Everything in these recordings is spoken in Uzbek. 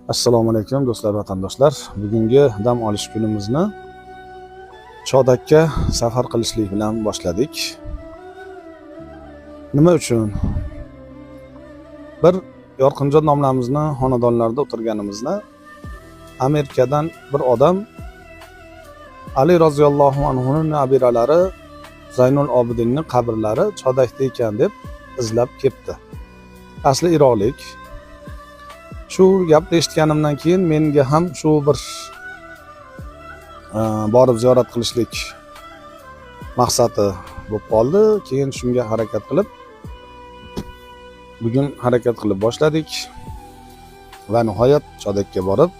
Assalomu alaykum do'stlar, vatandoshlar. Bugungi dam olish kunimizni Chodakka safar qilishlik bilan boshladik. Nima uchun? Bir Yorqinjon nomlamizni xonadonlarda o'tirganimizda Amerikadan bir odam Ali roziyallohu anhuning nabiralari Zaynul Obidinning qabrlari Chodakda ekan deb izlab kelibdi. Asli iroqlik. Shu gapni eshitganimdan keyin menga ham shu bir borib ziyorat qilishlik maqsadi bo'lib qoldi. Keyin shunga bugun harakat qilib boshladik va nihoyat Chodakka borib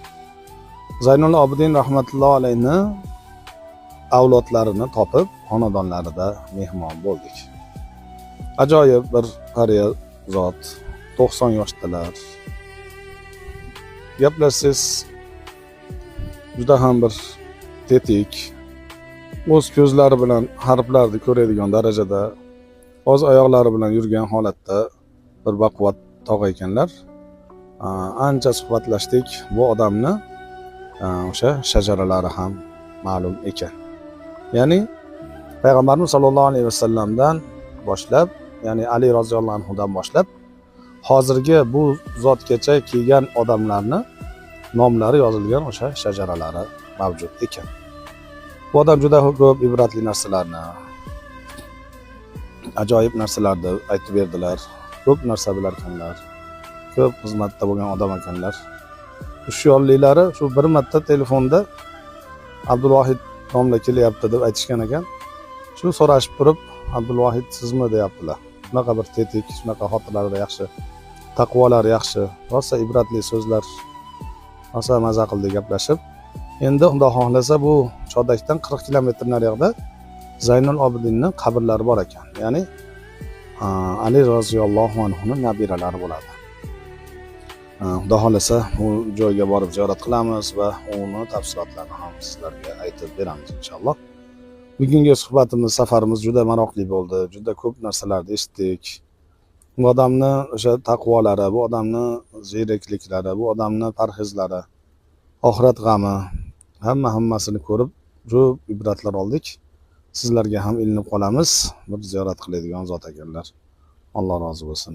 Zaynul Obidin rahmatullohi alayni avlodlarini topib xonadonlarida mehmon bo'ldik. Ajoyib bir qariya zot, 90 yoshdalar. Gaplashsiz juda ham bir tetik, o'z ko'zlari bilan harflarni ko'radigan darajada, o'z oyoqlari bilan yurgan holatda bir baquvvat tog'a ekanlar. Ancha suhbatlashdik. Bu odamni o'sha shajaralari ham ma'lum ekan. Ya'ni Payg'ambarimiz sollallohu alayhi vasallamdan boshlab, ya'ni Ali roziyallohu anhudan boshlab hozirgi bu zotgacha kelgan odamlarni nomlari yozilgan o'sha shajaralari mavjud ekan. Bu odam juda ko'p ibratli narsalarni, ajoyib narsalarni aytib berdilar. Ko'p narsa bilar ekanlar. Ko'p xizmatda bo'lgan odam ekanlar. Hushyorliklari shu bir marta telefonda Abdulvohid nomla kelyapti deb aytishgan ekan. Shu so'rashib turib, Abdulvohid sizmi deyaptilar. Shunaqa bir tetik, shunaqa xotirlari yaxshi, taqvolari yaxshi, rosa ibratli so'zlar, rosa maza qildi gaplashib. Endi unda xohlasa bu Chodakdan 40 kilometr nariyoqda Zaynul Obidinning qabrlari bor ekan. Ya'ni Ali roziyallohu anhuning nabiralari bo'ladi. Xudo xohlasa bu joyga borib ziyorat qilamiz va uni tafsilotlarini ham sizlarga aytib beramiz inshaalloh. Bugungi suhbatimiz, safarimiz juda maroqli bo'ldi. Juda ko'p narsalarni eshitdik. Bu odamni o'sha taqvolari, bu odamni ziyrakliklari, bu odamni parhezlari, oxirat g'ami, hammasini ko'rib, ko'p ibratlar oldik. Sizlarga ham ilinib qolamiz. Bir ziyorat qiladigan zot ekanlar. Alloh rozi bo'lsin.